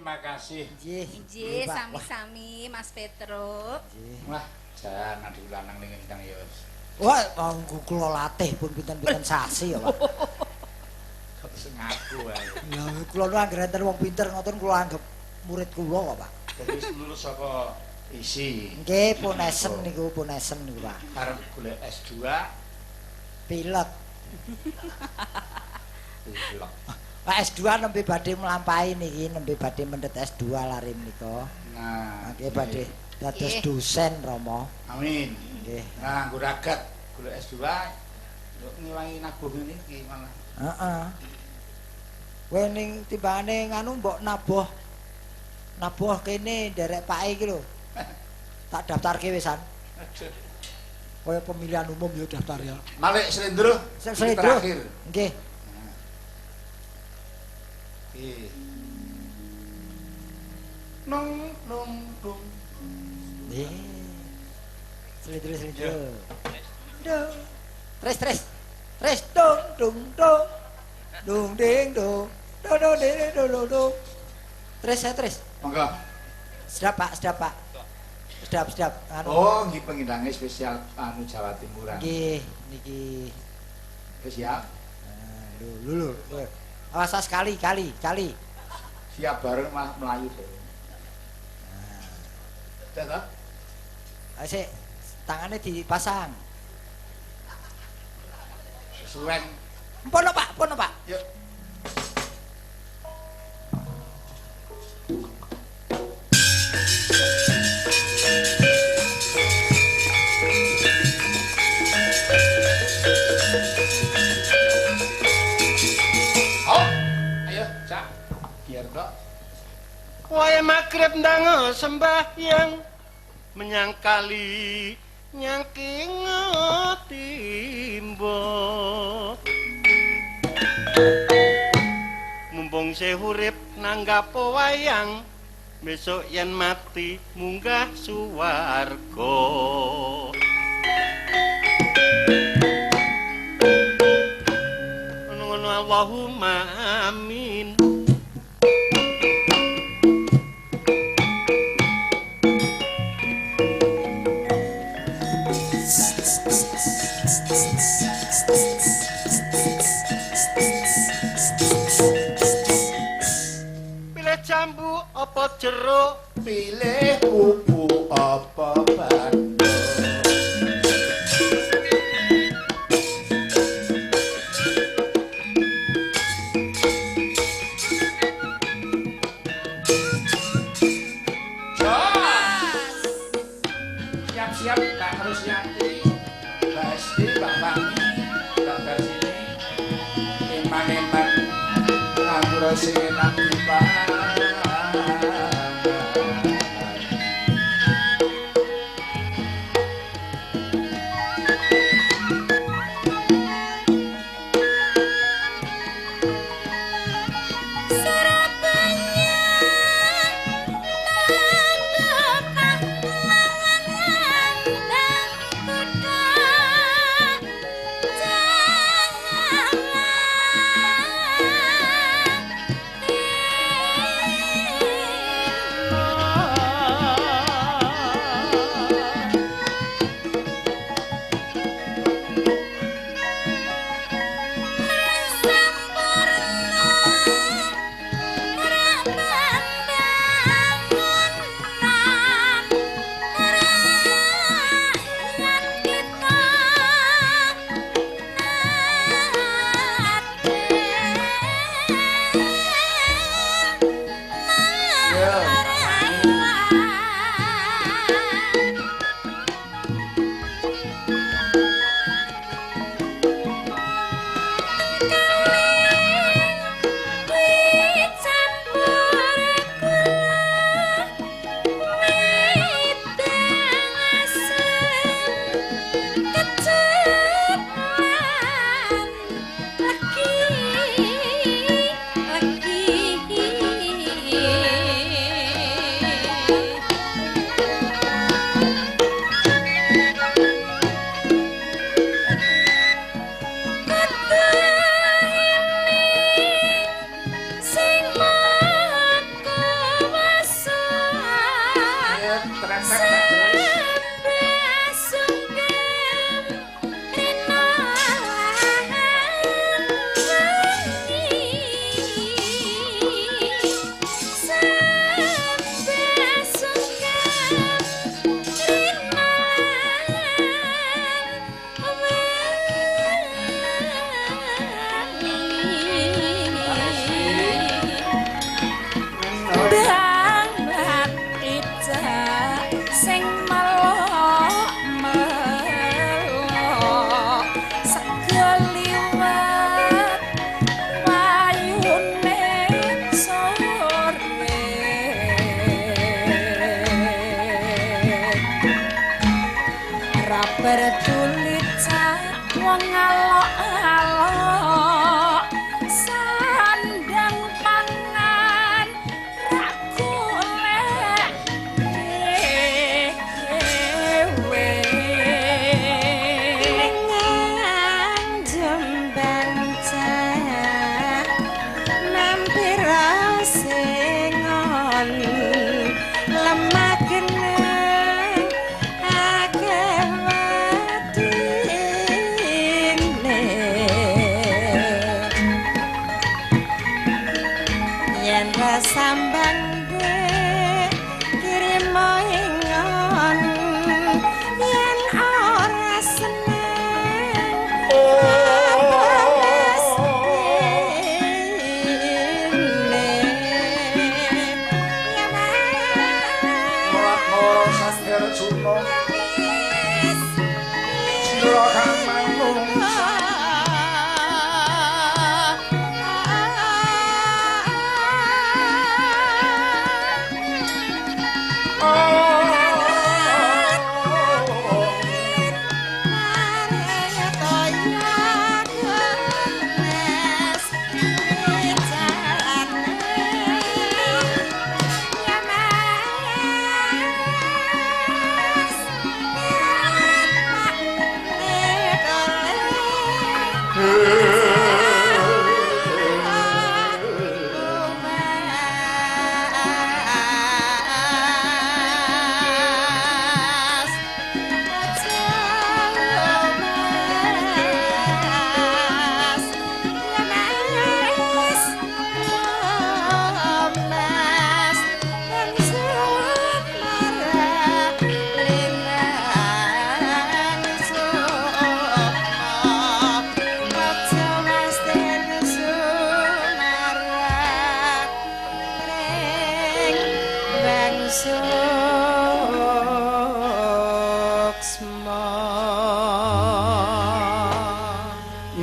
terima kasih. Nggih, sami-sami Mas Petro. Wah, jan adik lanang ning ingkang ya. Wah, kula latih pun pinten-pinten sasi ya, Pak. Kok sing ngaku wae. Lah kula nu anggere enten wong pinter ngoten kula anggap murid kula kok, Pak. Jadi lulus saka isi. Nggih, punesen niku, Pak. Arep golek S2 Pilek. pilek. Pak S2 nembe badhe mlampahi niki, nembe badhe mendhet S2 larin nika. Nah, Nggih badhe dados dosen Rama. amin. Nggih. Nah, nggo ragat golek S2 yo ngilangi nabuh niki malah. Heeh. Kowe ning timbangane nganu mbok nabuh kene nderek pake iki lho. Tak daftarke wisan. Kaya pemilihan umum ya daftar ya. Malik Slendro. Slendro. Terakhir. Nggih. Nggih. Nong nong dong. Nggih. Slendro. Dong. Tres. Tres dong dong dong. Dong ding dong. Do do de do do do. Tres. Monggo. Sedap Pak. Sedap. Anu. Oh, nggih pengindange spesial anu Jawa Timuran. Nggih, niki. Wis siap. Lho. Awas sekali. Siap bareng malah melayu deh. Nah. Sik, tangane dipasang. Suwen. Pono Pak. Yuk. Waya magrib ndang sembahyang menyang kali nyangking timbo mumpung urip nanggap wayang besok yen mati munggah suwarga ngono Allahumma amin. Pilih jambu apa jeruk, pilih kuku apa bandung. Siap-siap Kak Rusyanti, pasti Mbak Fahmi, Kak Bersini, Iman-iman, aku sing enak dipaham. sengon lemah geneng akeh wadine yen rasambang kirim ingon yen ora seneng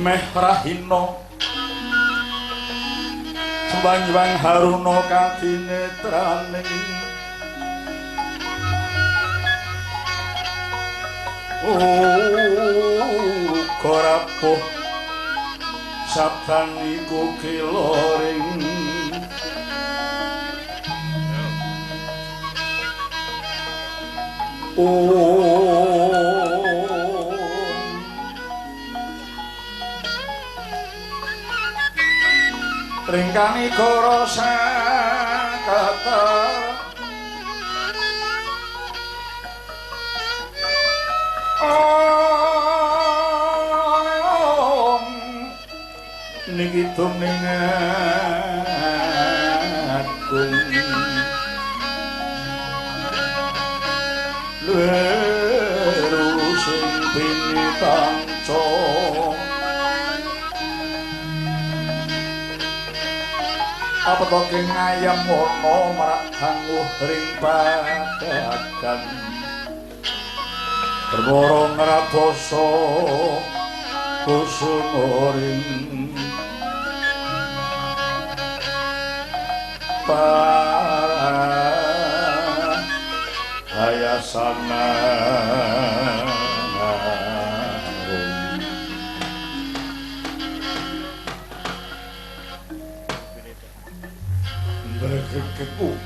meh rahina sembang-sembang haruna kadinetrane korapuh sabdan iku kiloring ringkani kara sakata niki tuning agung lurus sing pinitanca apa to keng ayam wana marak hanguh ring padagan perkara ngradosa kusuma ring hayasana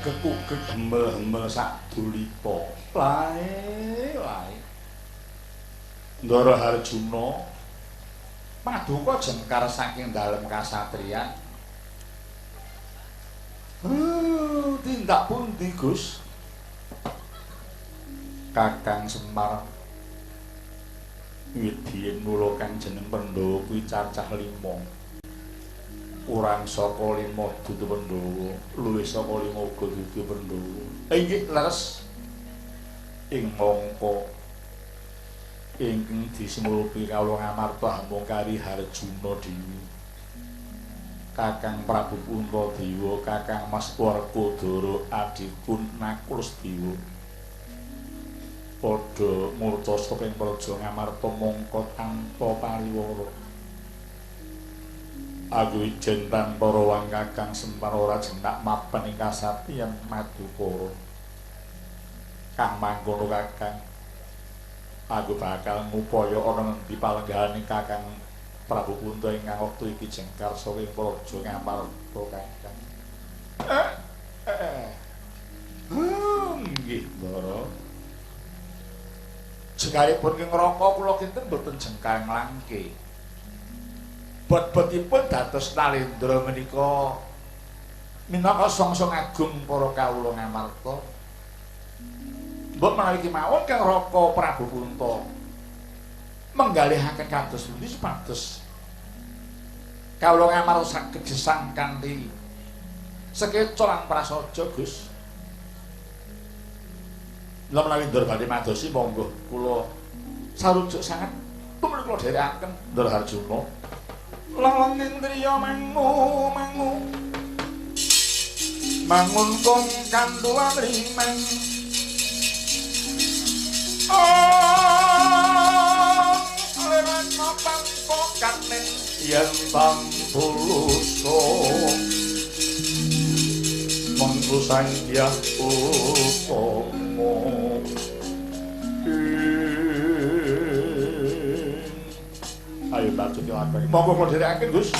kekuk hembel-hembel sak dulita lae Ndara Harjuna paduka jengkar saking dalem kasatriyan tindak pundi Gus Kakang Semar Widyen mula kang jeneng Pandhawa kuwi cacah 5 urang saka 5 dudu Pandhawa luwih saka 5 uga dudu Pandhawa inggih leres ing mangka ingkang disimulupi kawula ngamarta mung kari Harjuna dhewe Kakang Prabu Puntadewa Kakang Mas Werkodara adipun Nakusdewa padha murca saking praja ngamarta mangka tanpa pariwara aku ijen tanpa rawang Kakang Semar ora jenak mapan ing kasatyan Madukara kang mangkono Kakang aku bakal ngupaya ana ngendi palenggahaning Kakang Prabu Punta ingkang wektu iki jengkar saking praja ngamarta Kakang nggih Ndara jengkaripun ing ngraka kula kinten boten jengkar nglangke bot-botipun dados Nalendra menika minangka sangsa agung para kawula ngamarta mbok menawi kemawon Kang Raka Prabu Punta menggalihaken kados pundi supados kawula ngamarta saged gesang kanthi sekeca lan prasaja Gus. Lha menawi ndur badhe madosi monggo kula sarujuk sanget tumrap kula dherekaken Ndur Harjuna. Lang indriya mangu mangun kong kanduan rimeng leran mapan pokanen yang bangpuluso monggo sangyah upomo ayo batu dilakoni monggo kula dherekaken Gus.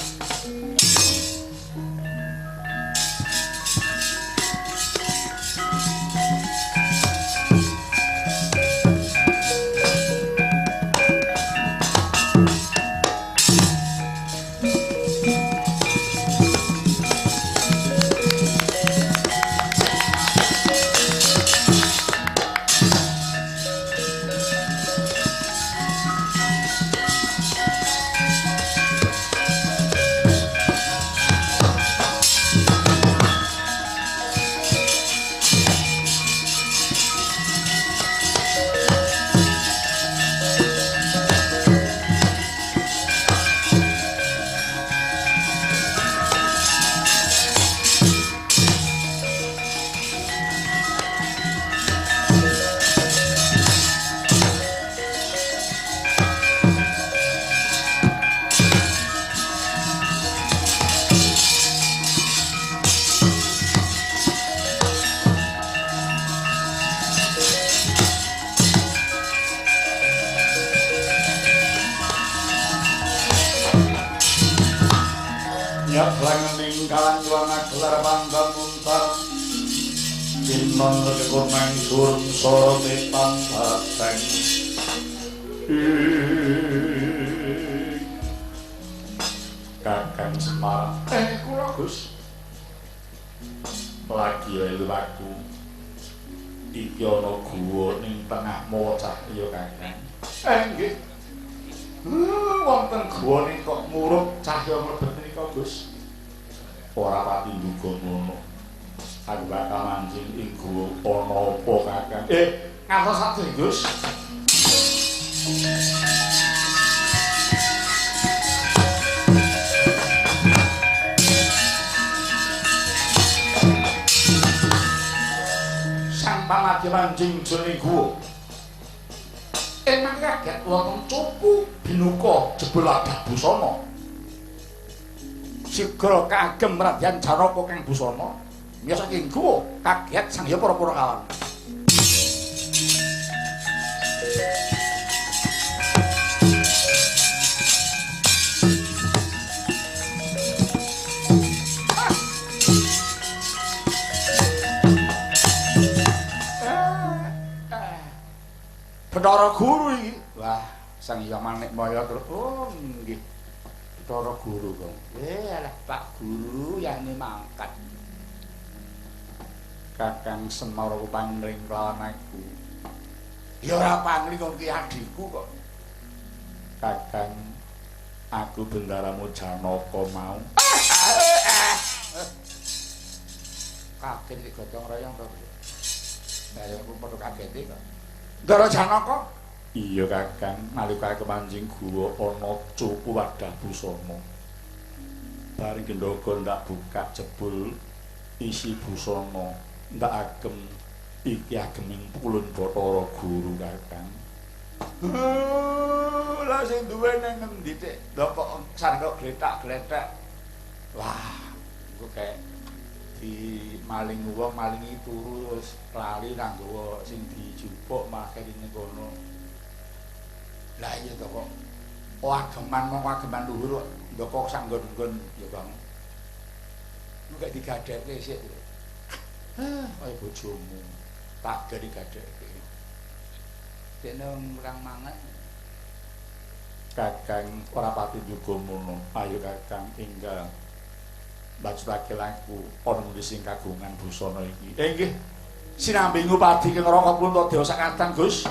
Kakang Semar kula Gus lagi lelu aku iki ana guwa ning tengah mawa cahya Kakang nggih wonten guwa ning kok murup cahya mlebet nika Gus ora pati nduga ngono aku bakal mancing ing guwa ana apa Kakang ngantos ati Gus. Pamati mancing jroning guwa. Emang kaget wonten cupu binuka jebul adah busana. Sigra kagem radyan Janaka Kang Busana. Miyos saking guwa kaget sangya para-para kawan. Bathara Guru iki. Wah, Sang Hyang Manikmaya terus. Oh, nggih. Bathara Guru kok. Alah Pak Guru yani mangkat. Kakang Semar pangring lawan aku. Ya ora pangling kok ki adikku kok. Kakang aku bendaramu Janaka mau. Kaget iki gotong royong to. Lah ya aku perlu kaget kok. Ndara Janaka? Iya Kakang, nalika kemancing guwa ana cupu wadah busana. Bareng gendhoga ndak buka jebul isi busana, ndak agem iki ageming pulun Bathara Guru Kakang. Lah sing duwe nang endi Dik? Lha kok sandok gletak-gletak. Wah, engko kayak di maling wong malingi turu terus lali nang nggawa sing dijupuk malah kene kono. Lah iya to kok. Ageman mong ageman luhur ndoko sanggon-nggon ya Bang. Nek digadekke sik. Kaya bojomu. Tak gari gadekke. Dene kurang mangan. Kakang ora pati juga mono. Ayo Kakang enggal mbacutake lagu ana ngendi sing kagungan busana iki. Nggih. Sinambi ngupadi keng Raka Puntadewa sakatan, Gus.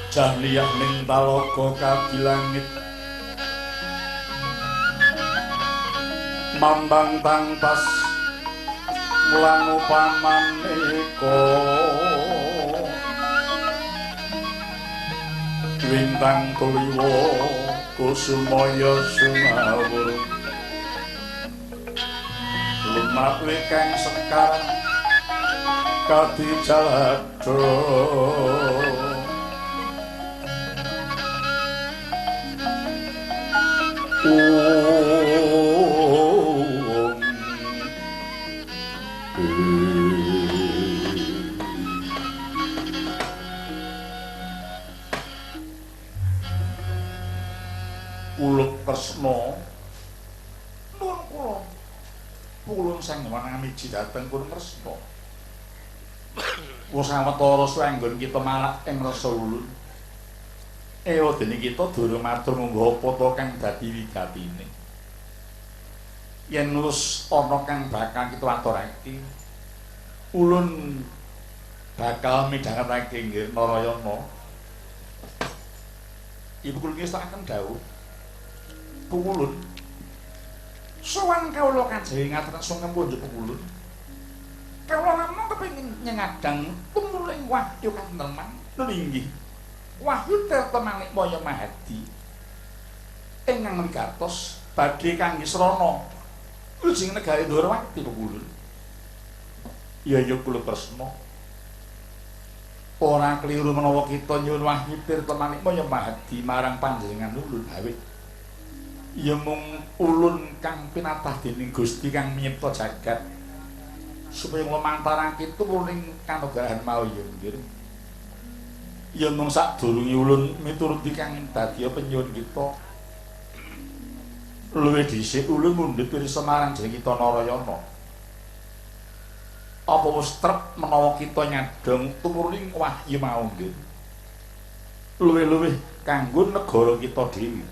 Jahliyah ning talaga kabilangit mambang tangtas mulang upamaneka lintang tuliwa kusumaya sumawur lumawe kang sekar kadijalada Uluk tresna nuwun kula pulun sang wanamiji dhateng pun tresna wis sawetara suanggon kita malak ing rasa ulun ewa dening kita durung matur monggo apa to kang dadi wigatine yen wis ana kang bakal kita aturake ulun bakal midhangetake nggih Narayana ibu kula ngestakaken dawuh Pungulun sowan kawula kanjeng ngaten sungkem pundhut Pungulun kawula namung kepengin nyengadang tumurung wahyu kanteman nggih Wahyu Tirta Manikmaya Mahadi ingkang wigatos badhe kangge srana ujing negari Ndorowati Pungulun ya kula tresna ora kliru menawa kita nyuwun Wahyu Tirta Manikmaya Mahadi marang panjenengan ulun awit ya mung ulun kang pinatah dening Gusti kang nyipta jagat supaya nglumantarake turuning kanugrahan mau ya nggih ya mung sadurunge ulun mituruti kang dadi penyuwun kita luwih dhisik ulun mundhut pirsa marang jeneng kita Narayana apa wis trep menawa kita nyadong turuning wahyu mau nggih luwih-luwih kanggo negara kita dhewe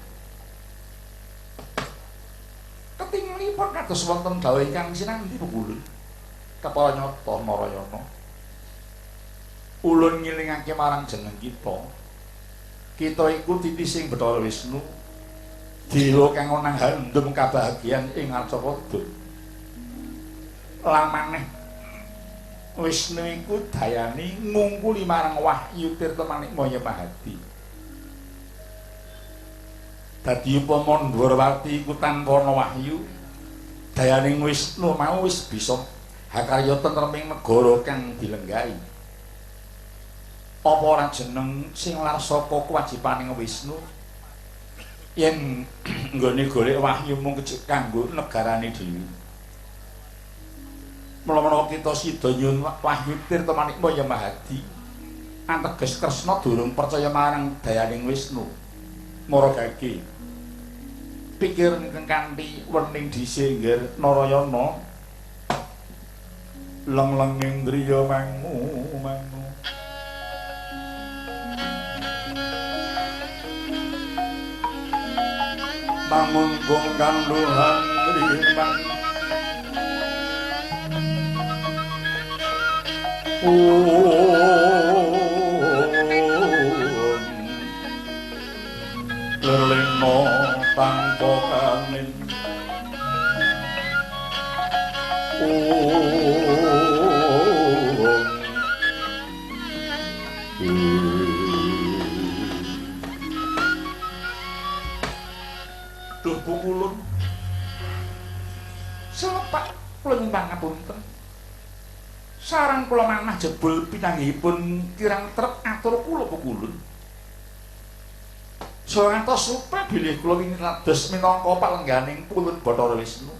ketingali Pripun kados wonten dawuh ingkang sinambi Pukulun? Kepala nyata Narayana. Ulun ngilingake marang jeneng kita. Kita iku titising Bathara Wisnu. Dewa kang onang handum kabahagiaan ing Arcapada. Lan maneh Wisnu iku dayani ngungkuli marang Wahyu Tirta Manikmaya Mahadi. Dadi upama Ndwarawati iku tanpa ana wahyu, dayaning Wisnu mau wis bisa hakarya tentreming negara kang dilenggahi. Apa ora jeneng sing larsaka kewajibaning Wisnu yen nggone golek wahyu mung kanggo negarane dhewe. Mula-mula kita sida nyuwun Wahyu Tirta Manikmaya Mahadi anteges Kresna durung percaya marang dayaning Wisnu. Maragake pikir ingkang kanthi wening dhisik nggih Narayana leng-lenging driya mangu. Mangun gong kanduhan rimang leleno tanpa kamin Duh Pukulun selepak kula nyuwun pangapunten. Sarang kula manah jebul pinanggihipun kirang trep atur kula Pukulun. Saha ngantos supe bilih kula ingin dados minangka palengganing Pulun Bathara Wisnu.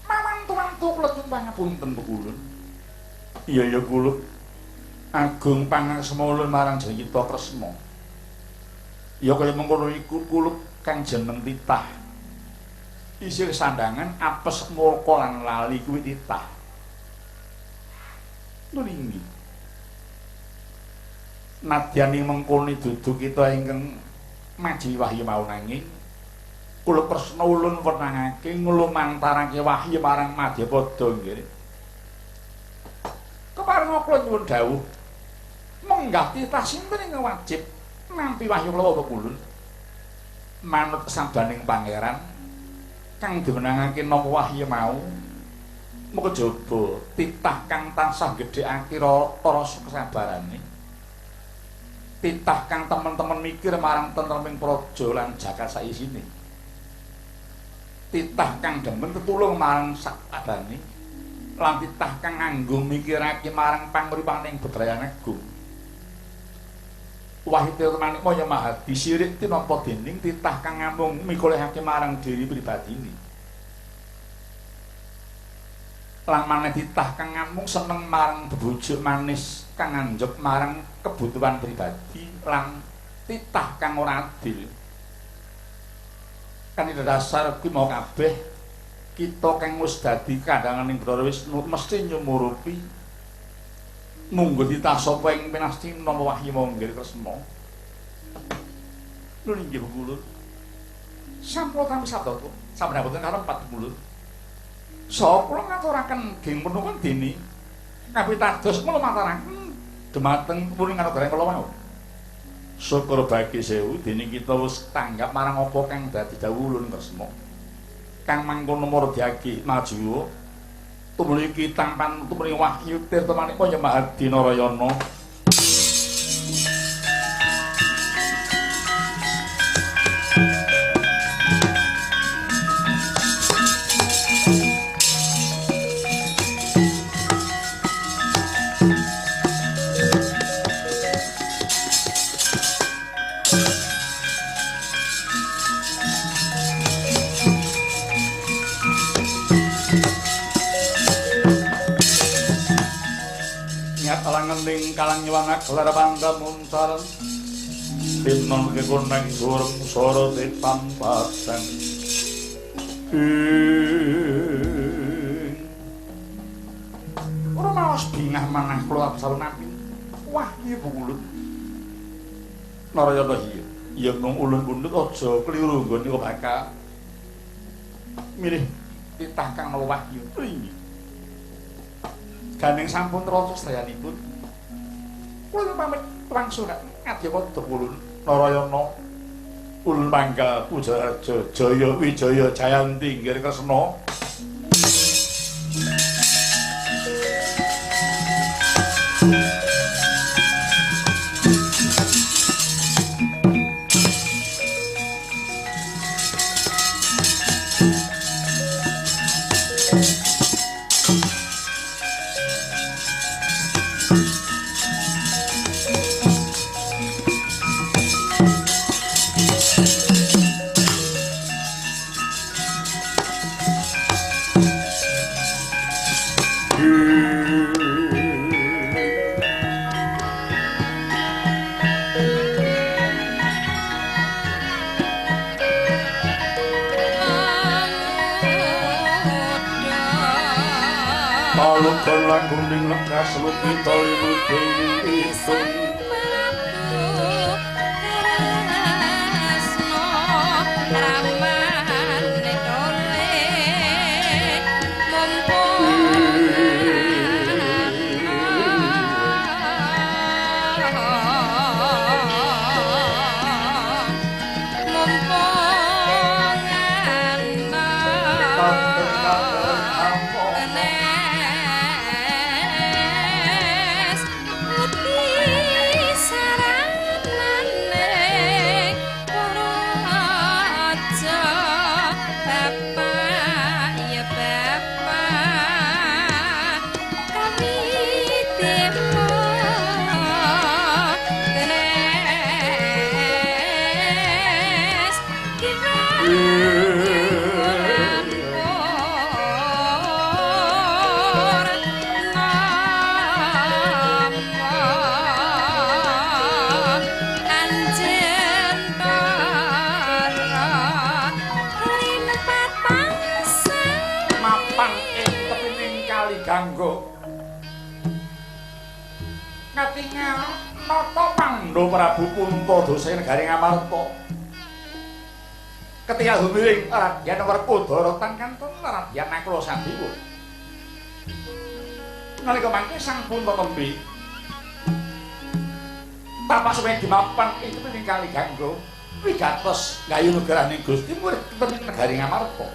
Mamantu-mantu kula nyuwun pangapunten Pukulun. Iya kula agung pangarsma ulun marang Jayita Kresna. Ya kaya mengkono iku kula kang jeneng titah. Isih sandangan apes murka lan lali kuwi titah. Nuninggi. Nadyani mengkono dudu kita ingkang maji wahyu mau nanging kula Kresna ulun wenangake nglumantarake wahyu marang Madyapada nggih. Keparenga kula nyuwun dawuh menggah titah sinten ing wajib nampi wahyu kula Pukulun. Manut sabaning pangeran kang diwenangake nama wahyu mau muga jaba titah kang tansah gedhekake rasa kesabarane. Titah kang temen-temen mikir marang tentreming praja lan jagat saisine. Titah kang demen tetulung marang sakabane lan titah kang nganggo mikirake marang panguripaning bebrayan agung. Wahyu Tirta Manikmaya Mahadi sirik tinampa dening titah kang ngamung mikolehake marang diri pribadine. Lan maneh titah kang ngamung seneng marang bebujuk manis kang anjep marang kebutuhan pribadi lan titah kang ora adil. Kanthi dasar kuwi mau kabeh kita kang wis dadi kandhanganing Bathara Wisnu mesti nyumurupi munggo titah sapa ing pinasti nama wahyu manggil Kresna. Lho nggih Pukulun. Sampun tampi sabda sampun karep 40. Saha kula ngaturaken geng menawa dene kapitados kula mataraken dumateng puring karo kula mau. Syukur bagi sewu dene kita wis tanggap marang apa kang dadi dawuh ulun Kresna. Kang mangkono mardhyake maju tumuli iki tampan tumuli Wahyu Tirta Manikmaya Mahadi Narayana. Alangening kalang nyuwana gelar pangga muncar tinon kekuneng surem sorote pampatan ora maos bingah manah kula sawenapi wahyu Pukulun Narayana iya nung ulun pundhut aja kliru nggone kok bakal milih titah kang Wahyu inggih gandeng sampun rata sedayanipun kula pamit wangsul Ngadyapata Wulun Narayana Ulun Mangga Pujaraja Jaya Wijaya Jayanti Nggih Kresna Palukan langkung ning lekas lupita limuting isun Prabu Puntadosa negari Ngamarta ketika humiring Radyan Werkudara tangkantun Radyan Nakula Sandewa nalika mangke sang Punta tembe tapak sumedi mapan ing kepiting kali Gangga wigatos gayu negaraning Gusti murid kepiting negari Ngamarta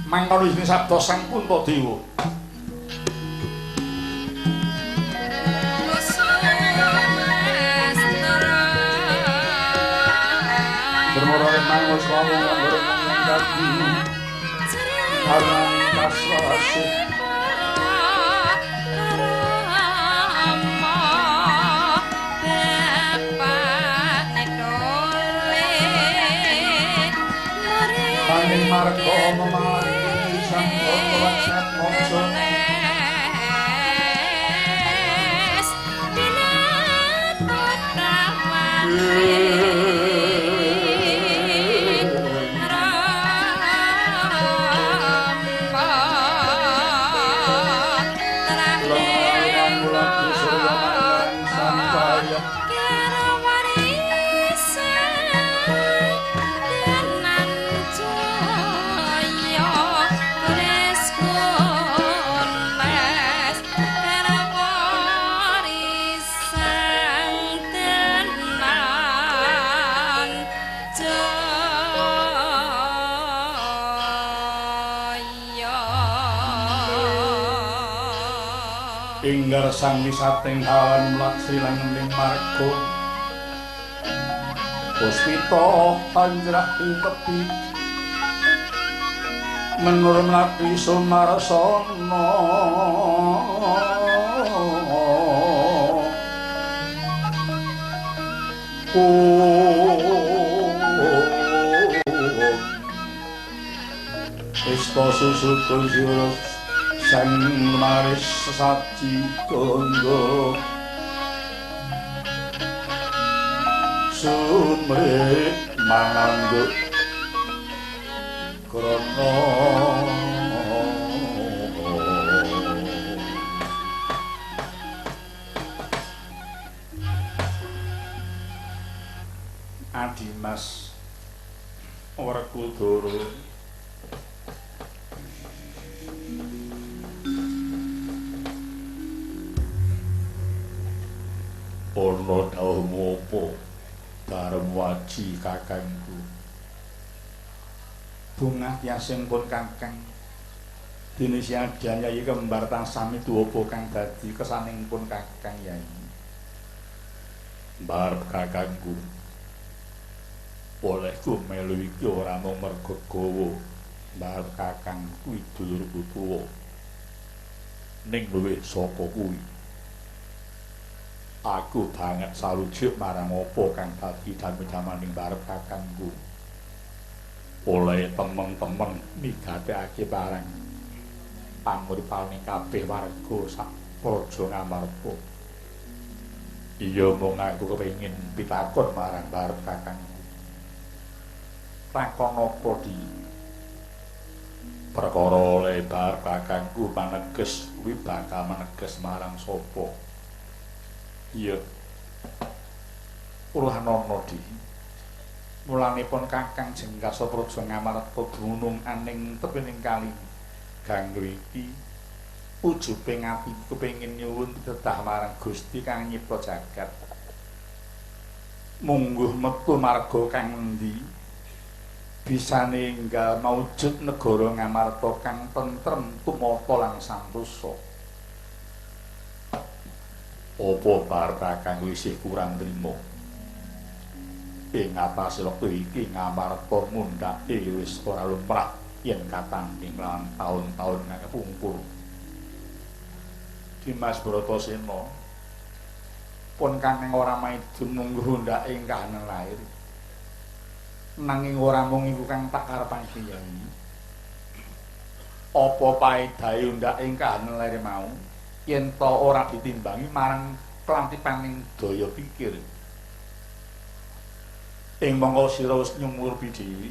mangkono isine sabda sang Puntadewa Bermorale mangus wawung langgor mendaki Harani kaswasih Angin marga memalani sang kotoran sat mokso Inggar sang wisating halan mlaksri langening marga Puspita panjrah ing tepi menur mlathi sumarsana Isto susu kunjurus sang maris saji kondo sumrit mananduk krana Adimas Werkudara ana dawuhmu apa Darem Waji kakangku bungah tiasing pun kakang dene siadan Yayi kembar tansami apa kang dadi kesaning pun kakang Yayi mbar kakangku olehku melu iki ora mung merga gawa mbar kakang kuwi dulurku tuwa ning luwih saka kuwi aku banget sarujuk marang apa kang dadi dami-damaning barep kakangku oleh temen-temen migatekake barang panguripaning kabeh warga sak praja Ngamarta iya mung aku kepengin pitakon marang barep kakangku takon apa di perkara lebar kakangku maneges kuwi bakal maneges marang sapa iya Urahnono di mulanipun kakang Jengkasa Praja Ngamarta dumunung aning tepining kali ganggo iki ujubing atiku kepengin nyuwun pitedah marang Gusti kang nyipta jagat mungguh metu marga kang endi bisane enggal maujud negara Ngamarta kang tentrem tumata lan santosa apa barta kang isih kurang trima ing atase wektu iki Ngamarta mundhake wis ora lumrah yen katanding lawan taun-taun ngapungkur Dimas Bratasena pun kang ora maidun mungguh ndake ing kahanan lair nanging ora mung iku kang tak karepake Yayi apa paedahe ndake ing kahanan lair mau yen to ora ditimbangi marang kelantipaning daya pikir ing mangka sira wis nyumur bidhewe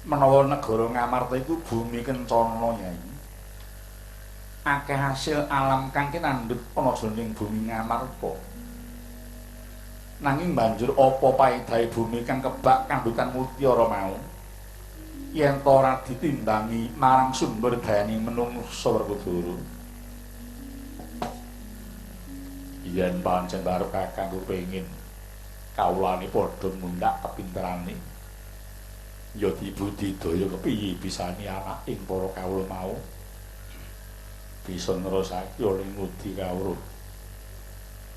menawa negara Ngamarta iku bumi kencana Yayi akeh hasil alam kang kinandhut ana jroning bumi Ngamarta nanging banjur apa paedahe bumi kang kebak kandhutan mutiara mau yen to ora ditimbangi marang sumber dayaning menungsa Werkudara yen pancen barep kakang kepengin kawulane padha mundhak kepinterane ya dibudidaya kepiye bisane anak ing para kawula mau bisa nerusake oleh ngudi kawruh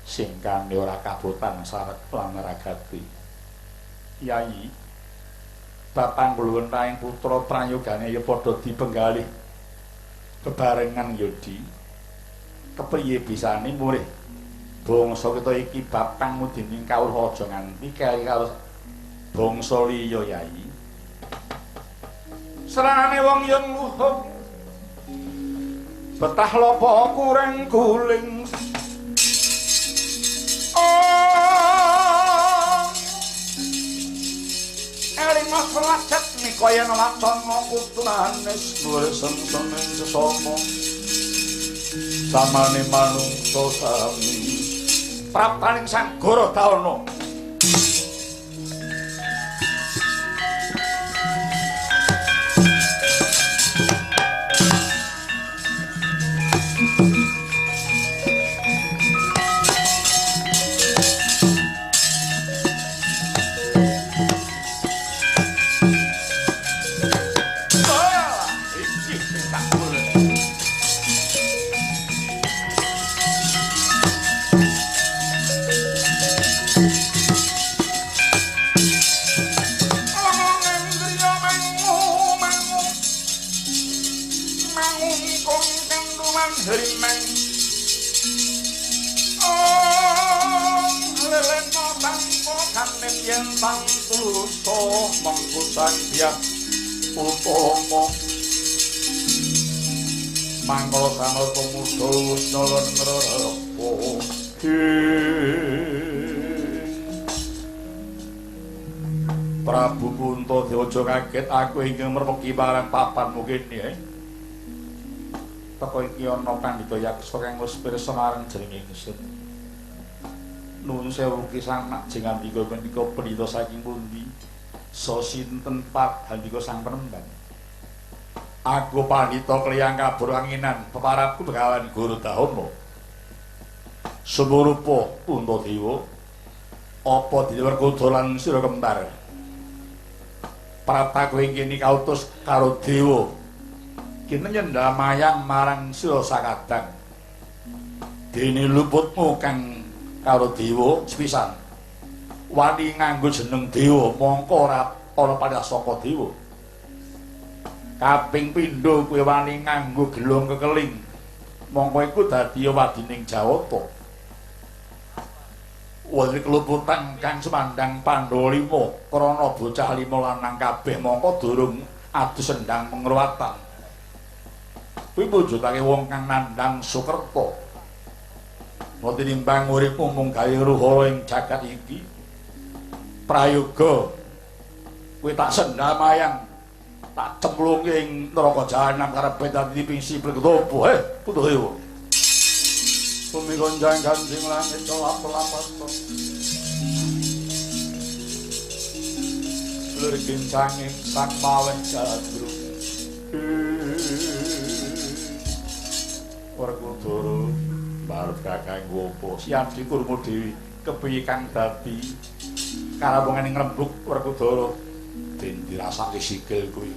sing kane ora kabotan sarek lan ragati Yayi bapak kula raing putra prayogane ya padha dipenggalih bebarengan yodi kepriye bisane murih bangsa kita iki bapak mudining kawruh aja nganti kali karo bangsa liya Yayi seranane wong yen luhur betah lopo kurang guling eling mas pelacet mikaya nolacana kutunanes duwe seng-senging sesama samane manungsa sami praptaning sang Gorodana yen pangtusa monggo sandyang utama mangkala sana pemuda nyolon nrepa Prabu Puntadewa aja kaget aku ingkang merpeki marang papanmu kene teko iki ana Pandhita Yaksa kang wis pirsa marang jeneng ingsun nuwun sewu kisah nak jeneng andika menika pendhita saking pundi so sinten pat handika sang penemban aku Pandhita Kliyang Kabur Anginan peparapku Begawan Gorodana Sumurupa Puntadewa apa dene Werkudara lan sira kembar prataku ing kene kautus karo dewa kene nyendhamayang marang sira sakadang dene luputmu kang karo dewa sepisan wani nganggo jeneng dewa mongko ora ana panah saka dewa kaping pindho kowe wani nganggo gelung kekeling mongko iku dadi wadining Jawata wali keluputan kang semandang Pandhawa 5 krana bocah 5 lanang kabeh mongko durung adus sendang pengruwatan kuwi mujudake wong kang nandhang Sukerta mau tinimbang uripmu mung gawe ruha ing jagat iki prayoga kowe tak sendhamayang tak cemplung ing neraka jahanam karepe dadi pingsi Werkudara Puntadewa bumi gonjang ganjing langit kelap-kelapan lur gincanging sang maweh jadrung Werkudara barep kakang ngopo siap dikurmu dewi kepiye kang dadi karampunganing ngrembug Werkudara den dirasake sikil kuwi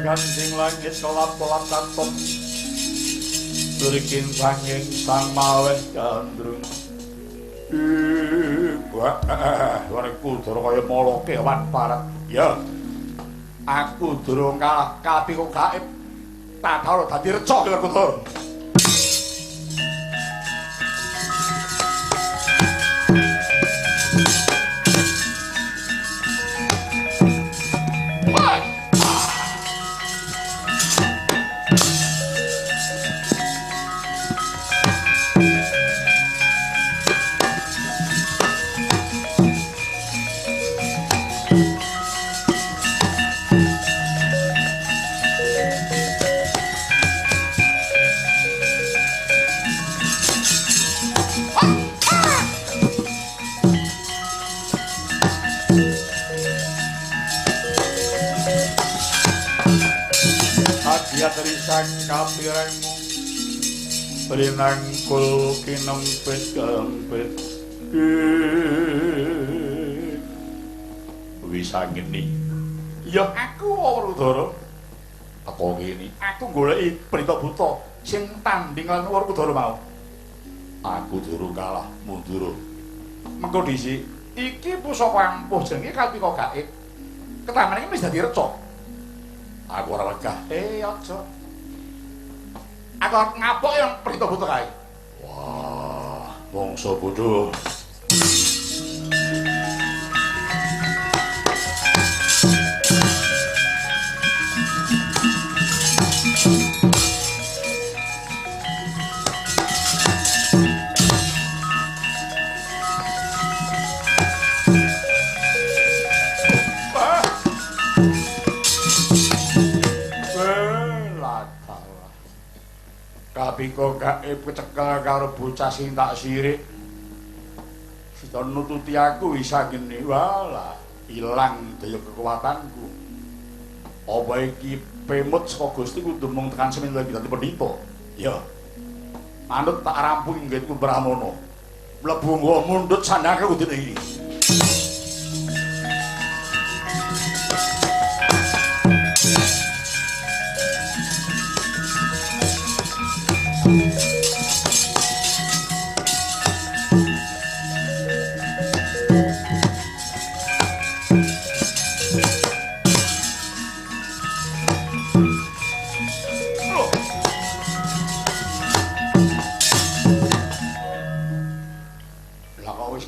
Ganjing langit kelap-kelap katon Lurikin sanging sang maweh gandrung Werkudara kaya mala kewan parat ya aku durung kalah kaping gaib tak karo dadi reca Werkudara Sang kapirengmu Brinangkul kinempit kempit Wisangeni ya aku Werkudara teko kene aku goleki Prita Buta sing tanding lan Werkudara mau aku durung kalah mundur mengko dhisik iki pusaka ampuh jenenge Kalpika Gaib ketamane iki wis dadi reca aku ora wegah aja aku ngapok yang Prita Buta kae wah bangsa bodho Kapiko gaib kecekel karo bocah sing tak sirik. Sita nututi aku isa geni walah ilang daya kekuatanku. Apa iki pemut saka Gusti kudu mung tekan semen lagi dadi pendhita. Ya. Manut tak rampung nggetku Brahmana. Mlebu nggo mundhut sandhake udine iki.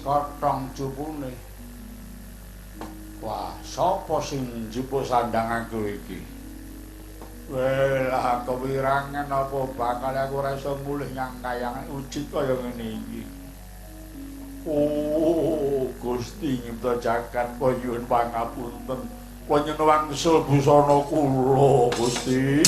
Kotong cupune. Wah, sapa sing njupuk sandhang aku iki? Welah kewirangan apa bakal aku ora iso mulih nyangkayang ujit kaya ngene iki. Oh, Gusti nyipta jagat nyuwun pangapunten. Panjenengan wangsul busana kula, Gusti.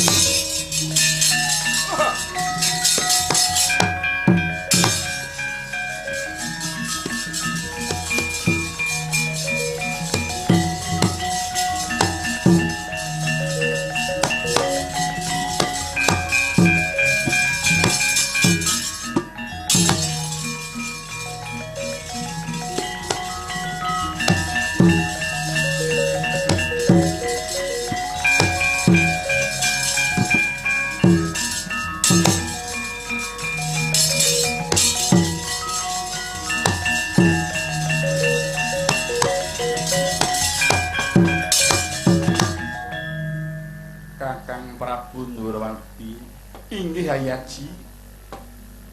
Yayaji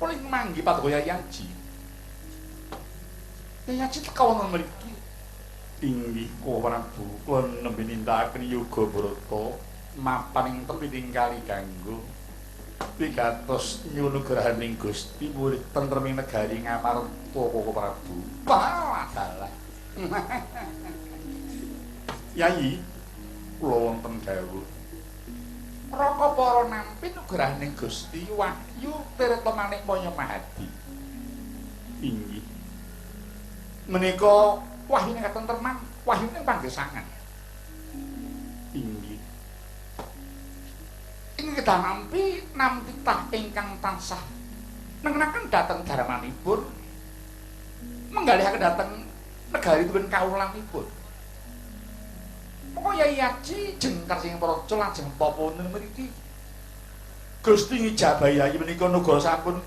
paling manggi paduka Yayaji. Yayaji teka wonten mriki. Inggih Prabu, kula nembe nindakaken yoga brata mapan ing tempiting kali kanggo pikantos nyuwun grahaning Gusti murid tentreming negari Ngamarta Koko Prabu. Dalah. Yayi, kula wonten dawuh. Raka para nampi nugrahaning Gusti Wahyu Tirta Manik Maya Mahadi. Inggih. Menika wahyune katentreman, wahyune panggesangan. Inggih. Ing kedah nampi namtitah ingkang tansah nengenaken dhateng dharmanipun menggalihaken dhateng negari tuwin kawulanipun. Moko Yayaji jengkar sing praja lajeng papa wonten mriki. Gusti ngijabahi Yayi menika nuga sampun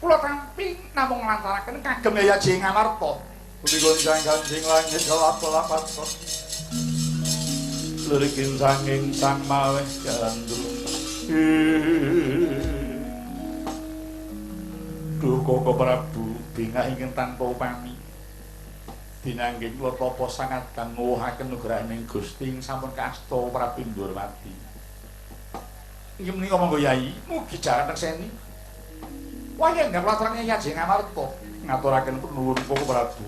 kula tampi namung nglantaraken kagem Yayaji Ngamarta. Punika ingkang sing langit kalapat lirikin sanging sang maweh jandru. Duh Koko Prabu bingah ingkang tanpa upami. Dinanggih kula tapa sangat kang nuwuhaken nugrahaning Gusti sampun kasta Prabu Ndurmati. Inggih menika monggo Yayi, mugi jagat terseni. Wayah nggih kula Yayi Ngamarta ngaturaken nuwun Koko Prabu.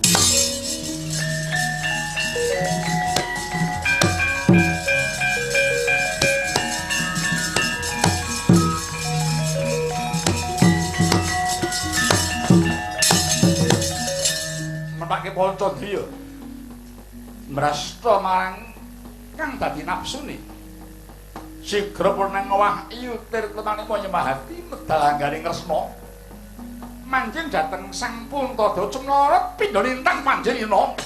Menake Pancadya mrasta marang kang dadi napsune sigra purnang wahyu Tirta Manik Maya Mahadi medal anggaring Kresna manjing dhateng Sang Puntada Cemara pindha lintang panjenengan.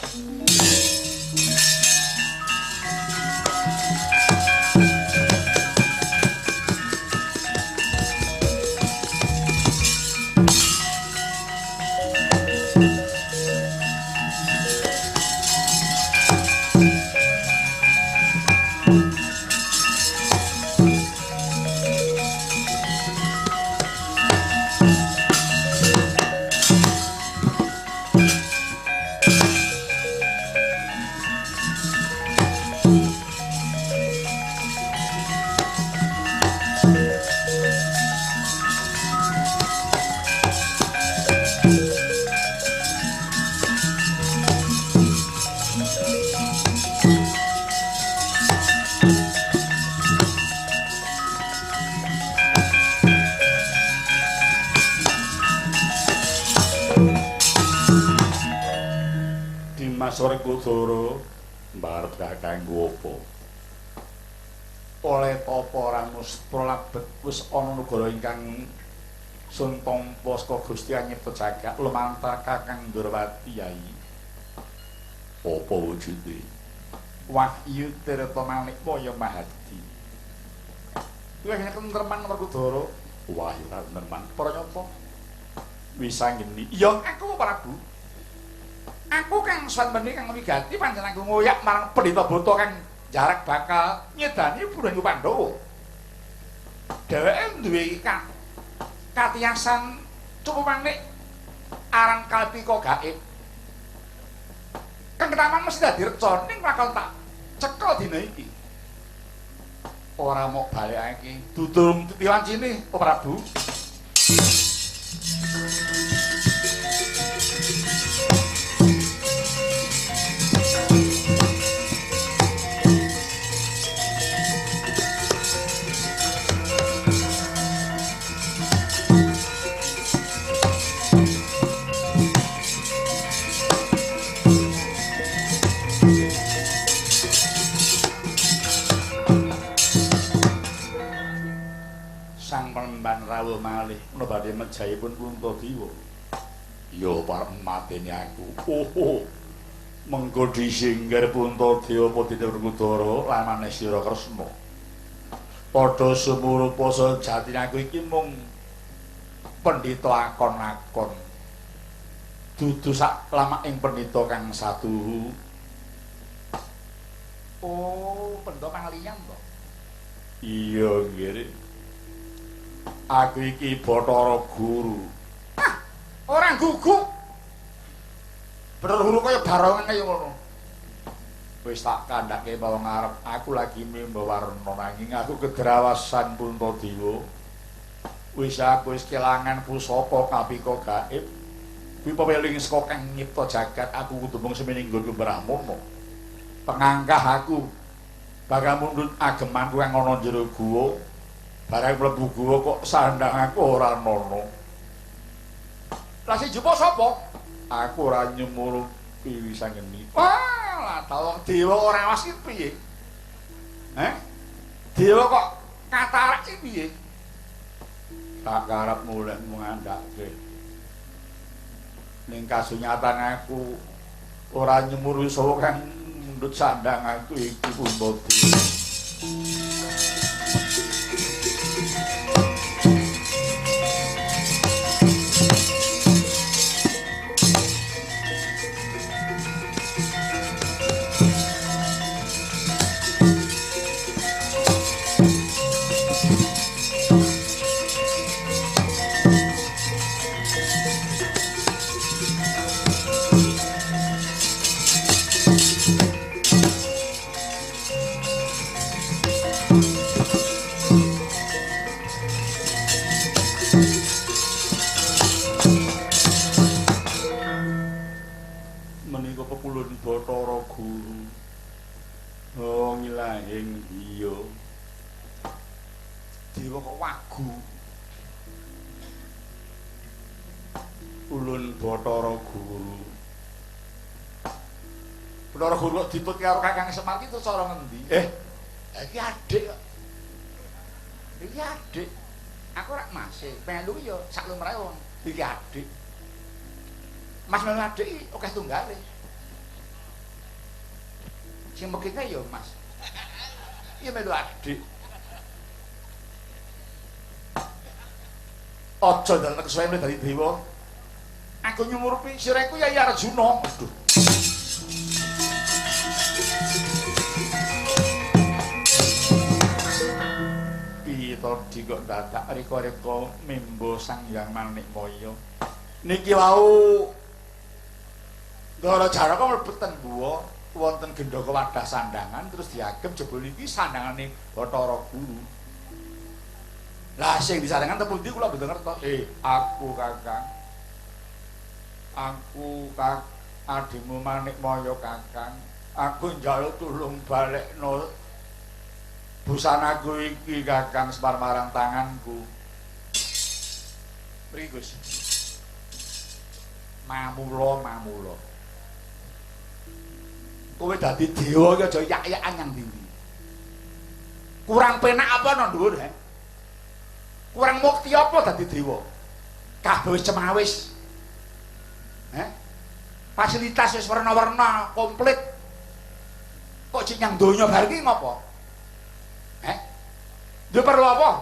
Mas Werkudara mbarep kanggo apa? Oleh tapa ramus pralabet wis ana negara ingkang sun tampa saka Gusti Anyipta Jagat lumantar Kakang Ndrawati Yai. Apa wujude? Wahyu Tirta Manikmaya Mahadi. Kuwi kentreman Werkudara. Wahyu kentreman pranyata. Wisanggeni. Ya aku Prabu. Aku kang swanbene kang wigati pancen aku ngoyak marang Pendhita Bata kang jarak bakal nyedani Buranyu Pandhawa. Dheweke duwe katiyasan cukup manik aran Kalpika Gaib. Kang ketaman mesti dadi reca ning bakal tak cekel dina iki. Ora mok balekake dudung diwancine, O Prabu. Rawuh malih menawa badhe mejahipun Puntadewa. Ya parep mateni aku. Oh. Mengko disinggar Puntadewa Pandhita Werkudara lan maneh sira Kresna. Padha sumurupa sejatine aku iki mung pendhita akon-akon. Dudu sak lamaking pendhita kang satuhu. Oh, pendhita pangliyan to. Iya, nggih. Aku iki Bathara Guru. Ah, ora guguk. Bathara Guru kaya barongan kaya ngono. Wis tak kandhake bawa ngarep. Aku lagi mimba warna nanging aku kedrawasan Puntadewa. Wis aku wis kelangan pusaka Kalpika Gaib. Kuwi peweling saka Kang Nyipta Jagat. Aku kudu mung semene nggonku Brahmana. Pengangkah aku bakal mundhut agemanku kang ana jero guwa. Barang mlebu guwa kok sandang aku ora ana. Lah sing jupo sapa? Aku ora nyemuru Wisanggeni. Wah, lah ta wong dewa ora awas iki piye? Dewa kok katarak iki piye? Tak karep mulih ngandhake. Ning kasunyatan aku ora nyemuru sawo kang mundhut sandang aku iki Puntadewa. Bathara Guru. Oh ngilahing iya. Dewa kok wagu. Ulun Bathara Guru. Bathara Guru kok ditut karo Kakang Semar ki terus cara ngendi? Iki adik kok. Iki adik. Aku rak masih, melu ya sak lumrahe wong. Iki adik. Mas melu adik iki akeh tunggale. Sing mekine ya Mas. Iya melu adik. Aja dalem kesuwen dadi dewa. Aku nyumurupi siraku Yai Arjuna. Aduh. Piye to dikok dadak reka-reka mimba Sang Hyang Manikmaya. Niki wau Ndara Jaraka mlebet guwa wonten gendaka wadah sandangan terus diagem jebul niki sandangane Bathara Guru. Lah sing disandangan teng pundi kula mboten ngertos. Aku Kakang. Aku adimu Manikmaya Kakang. Aku njaluk tulung balekno busanaku iki Kakang Semar marang tanganku. Mriki Gus. Mamula. Kowe dadi dewa iki aja yak-yakan nyang ndi. Kurang penak apa nang dhuwur, he? Kurang mukti apa dadi dewa? Kabeh wis cemawis. Fasilitas wis warna-warna komplit. Kok cek nyang donya bar iki ngopo? Duwe perlu apa?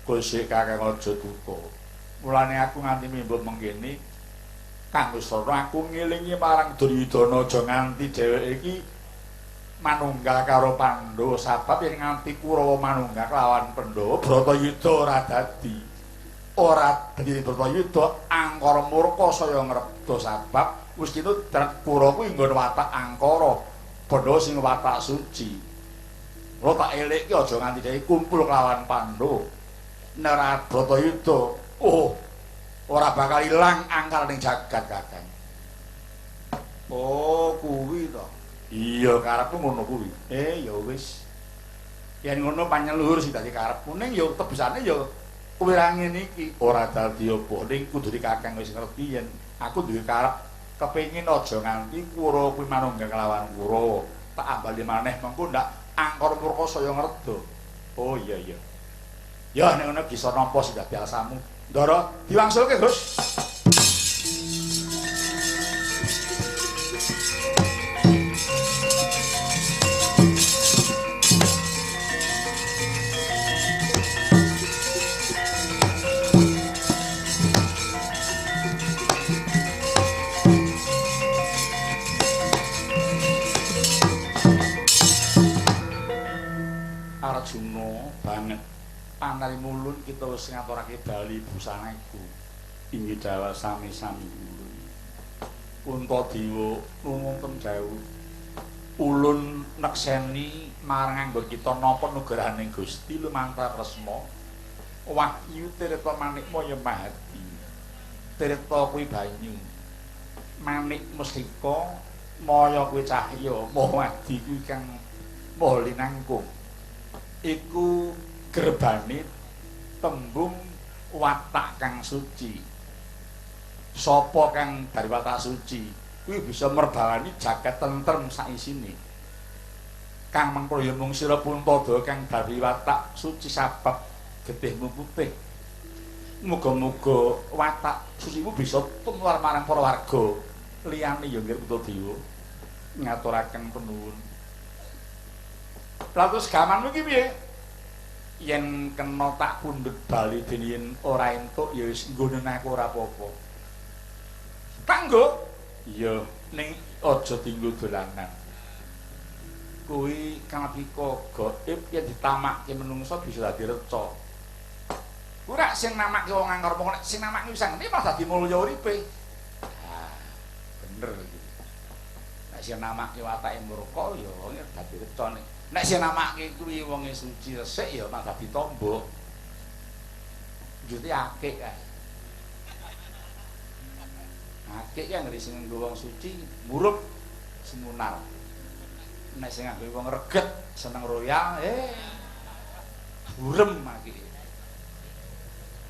Gusti Kakang aja duka. Mulane aku nganti mimbul mengkene kanggo sora aku ngelingi marang Duryudana aja nganti dheweke iki manunggal karo Pandhawa sebab yen nganti Kurawa manunggal lawan Pandhawa Bratayuda ora dadi. Ora dadi Bratayuda angkara murka saya ngrebda sebab wis kitu Kurawa kuwi nggon watak angkara, Pandhawa sing watak suci. Lo tak elek aja nganti dhewe kumpul kelawan Pandhawa. Nek Bratayuda, ora bakal ilang angkal ning jagat Kakang. Oh, kuwi to. Iya, karepku ngono kuwi. Ya wis. Yen ngono panyeluhur sing dadi karepku ning ya tebusane ya kowe ra ngene iki. Ora dadi apa ning kudu Kakang wis ngerti yen aku duwe karep kepengin aja nganti Kurawa kuwi manunggal kelawan Kurawa. Tak ambali maneh mengko ndak angkara murka saya ngerdo. Oh iya. Ya nek ngono bisa nampa sing dadi alasanmu. Ndara diwangsulke, Gus. Arjuna banget panari mulun kita wis ngaturake bali busana iku inggih dawa sami-sami ulun Puntadewa nuwun dawuh ulun nekseni marang anggon kita napa nugrahaning Gusti lumantar resma wahyu tirta manikmaya mahati tirta kuwi banyu manik mustika maya kuwi cahya mahadi kuwi kang maha linangkung iku gerbane tembung watak kang suci. Sapa kang dari watak suci kuwi bisa merbawani jagat tentrem saisine. Kang mengko ya mung sira Puntada kang dari watak suci sabab getihmu putih. Muga-muga watak sucimu bisa tumluar marang para warga liyane ya nggih Puntadewa. Ngaturaken penuwun. Latus gamanmu iki piye? Yen kena tak pundhut bali den yen ora entuk ya wis nggonen aku ora apa-apa. Kanggo? Iya, ning aja dienggo dolanan. Kuwi kanapika gaib yen ditamakke menungsa bisa dadi reca. Ora sing namake wong angkara nek sing namake wis ngene malah dadi mulya uripe. Ah, bener iki. Nek sing namake watake murka ya dadi reca nek nek sing namake kuwi wonge suci resik ya malah ditombo. Jute akeh kae. Akeh ya ngeri sing nggo wong suci murup semunar. Nek sing nggo wong reget seneng royal burem akeh.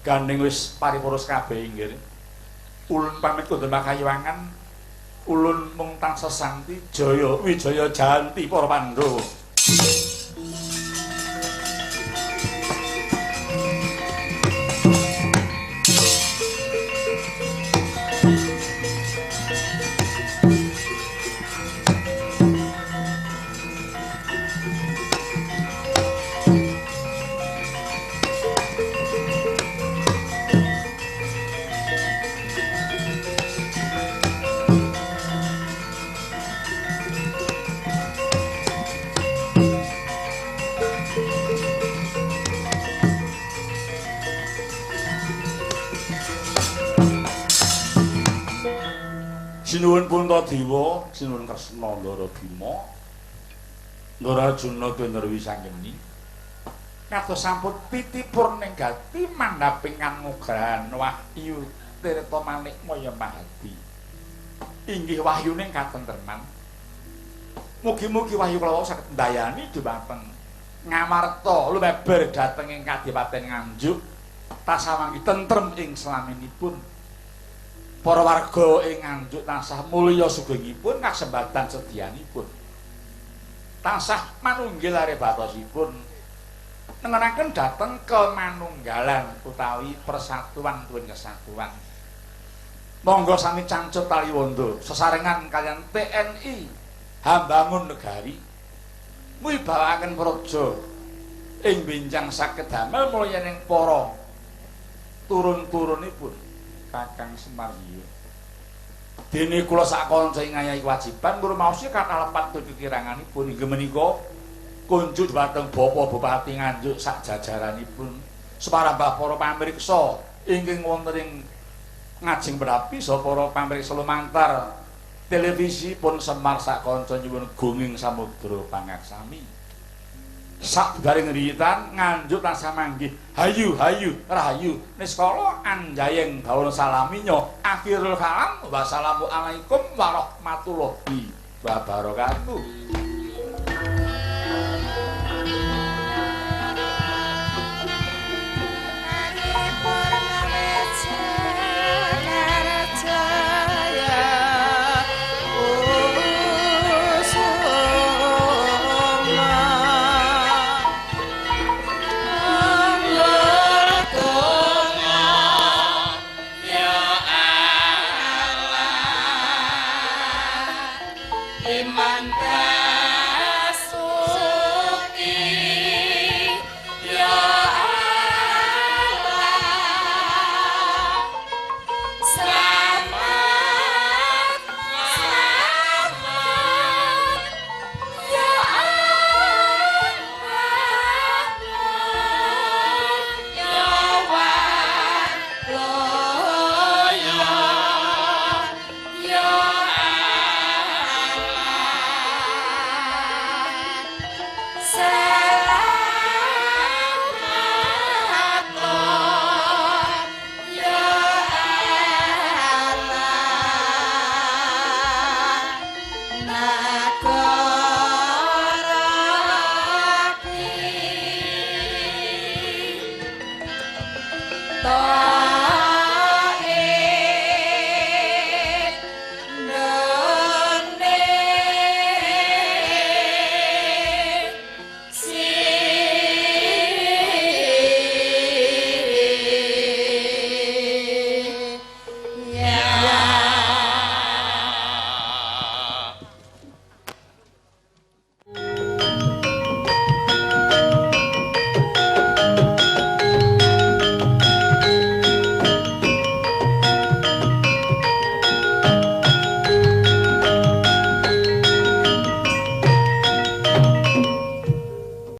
Gandeng wis paripurus kabeh nggih. Ulun pamit kondur makayuwangan. Ulun mung tansah santi jaya wijaya janti para Pandhawa. Sinuwun Puntadewa, sinuwun Kresna Ndara Bima, Ndara Arjuna Dendra Wisangeni. Kados sampun pitipur nenggati mandhaping kanugrahan wahyu tirta manikmaya mahadi. Inggih wahyuning katentreman. Mugi-mugi wahyu kula saged ndayani dhumateng ngamarta lumeber dhateng ing Kadipaten Nganjuk tasamanggi tentrem ing slaminipun. Para warga ing Nganjuk tansah mulya sugengipun kasembatan sedyanipun. tansah manunggil arebatosipun nengenaken dhateng kemanunggalan utawi persatuan tuwin kesatuan. Monggo sami cancut taliwondo sesarengan kalian TNI Hambangun Negari wibawaken praja ing benjang saged damel mulya ning para turun-turunipun Kakang Semar Hiyo. Dene kula sak kanca ing ngayahi kewajiban ngrumaosi katalepat kekiranganipun inggih menika kunjuk dhateng Bapak Bupati Nganjuk sak jajaranipun separambah para pamirsa ingkang wonten ing ngajeng berapi saha para pamirsa lumantar televisi pun Semar sak kanca nyuwun gunging samudra pangaksami. Sak bareng riyitan Nganjuk tansah manggih hayu hayu rahayu niskala anjayeng daun salaminya akhirul kalam wassalamualaikum warahmatullahi wabarakatuh.